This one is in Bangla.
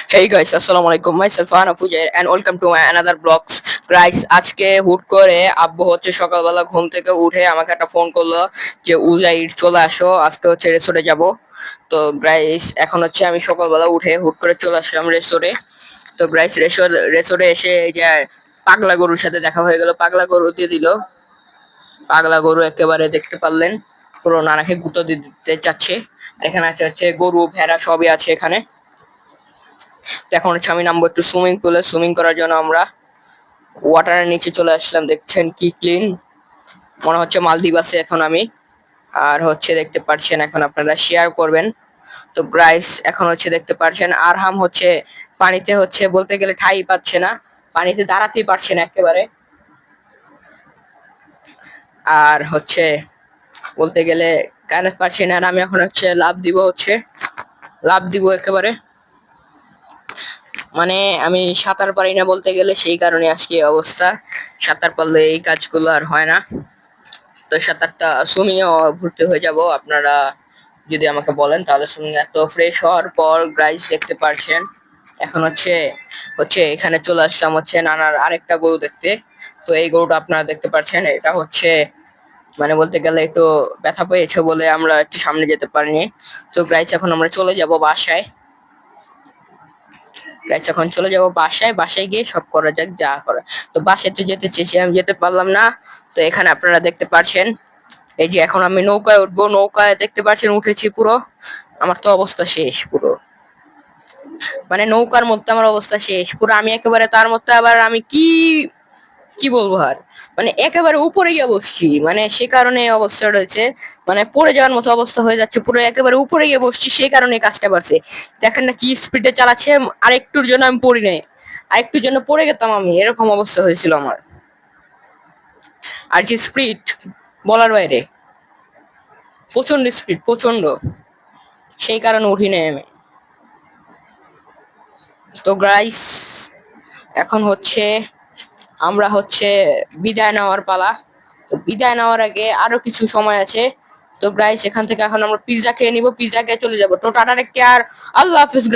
Hey guys, assalamu alaikum. Myself Hana Fujair and welcome to my another vlogs. Guys, আজকে হুট করে আব্বু হচ্ছে সকালবেলা ঘুম থেকে উঠে আমাকে একটা ফোন করলো যে উজাইর চলে আসো, আজকে হচ্ছে রেসোর্টে যাব। তো গাইস এখন হচ্ছে আমি সকালবেলা উঠে হুট করে চলে আসলাম রেসোর্টে। তো গাইস রেসোর্টে এসে এই যে পাগলা গরুর সাথে দেখা হয়ে গেল, পাগলা গরু দিয়ে দিল। পাগলা গরু একেবারে দেখতে পারলেন পুরো নানাকে গুঁতো দিতে চাচ্ছে। আর এখানে আছে হচ্ছে গরু ভেড়া সবই আছে এখানে। তো এখন হচ্ছে আমি নামবো একটু সুইমিং পুলে। সুইমিং করার জন্য আমরা ওয়াটারের নিচে চলে আসলাম। দেখছেন কি ক্লিন, মনে হচ্ছে মালদ্বীপ আছে এখন আমি। আর হচ্ছে দেখতে পাচ্ছেন এখন আপনারা শেয়ার করবেন। তো গাইস এখন হচ্ছে দেখতে পাচ্ছেন আরহাম হচ্ছে পানিতে হচ্ছে বলতে গেলে ঠাই পাচ্ছে না, পানিতে দাঁড়াতেই পারছে না একেবারে। আর হচ্ছে বলতে গেলে কানেক্ট পারছি না। আর আমি এখন হচ্ছে লাভ দিব একেবারে। মানে আমি সাঁতার পারি না বলতে গেলে, সেই কারণে আজকে এই অবস্থা। সাঁতার পারলে এই কাজগুলো আর হয় না। তো সাঁতারটা সুইমিং এ ভর্তি হয়ে যাব, আপনারা যদি আমাকে বলেন তাহলে সুইমিং এত ফ্রেশ হওয়ার পর গাইস দেখতে পারছেন এখন হচ্ছে হচ্ছে এখানে চলে আসলাম হচ্ছে নানার আরেকটা গরু দেখতে। তো এই গরুটা আপনারা দেখতে পাচ্ছেন, এটা হচ্ছে মানে বলতে গেলে একটু ব্যথা পেয়েছে বলে আমরা একটু সামনে যেতে পারিনি। তো গাইস এখন আমরা চলে যাব বাসায়। গাইস এখন চলে যাব বাসায়, বাসায় গিয়ে সব করা যাক যা করা। তো বাসায় তো যেতে চেয়েছি, আমি যেতে পারলাম না। তো এখানে আপনারা দেখতে পাচ্ছেন এই যে এখন আমি নৌকায় উঠবো, নৌকায় দেখতে পাচ্ছেন উঠেছি পুরো। আমার তো অবস্থা শেষ পুরো, মানে নৌকার মধ্যে আমার অবস্থা শেষ পুরো। আমি একেবারে তার মধ্যে আবার আমি কি কি বলবো আর, মানে একেবারে উপরে গিয়ে বসছি, মানে সে কারণে এই অবস্থাটা হয়েছে। মানে পড়ে যাওয়ার মতো অবস্থা হয়ে যাচ্ছে পুরো, একেবারে উপরে গিয়ে বসছি সেই কারণে এই কাজটা পারছে। দেখেন না কি স্পিডে চালাচ্ছে, আরেকটুর জন্য আমি পড়ি নাই, আরেকটুর জন্য পড়ে গেতাম আমি, এরকম অবস্থা হয়েছিল আমার। আর যে স্পিড বলার বাইরে, প্রচন্ড স্পিড, প্রচন্ড, সেই কারণে উঠি নাই আমি। তো গাইস এখন হচ্ছে আমরা হচ্ছে বিদায় নেওয়ার পালা। তো বিদায় নেওয়ার আগে আরো কিছু সময় আছে। তো গাইস এখান থেকে এখন আমরা পিৎজা খেয়ে নিব, পিৎজা খেয়ে চলে যাবো। তো টাটা, টেক কেয়ার, আল্লাহ হাফিজ।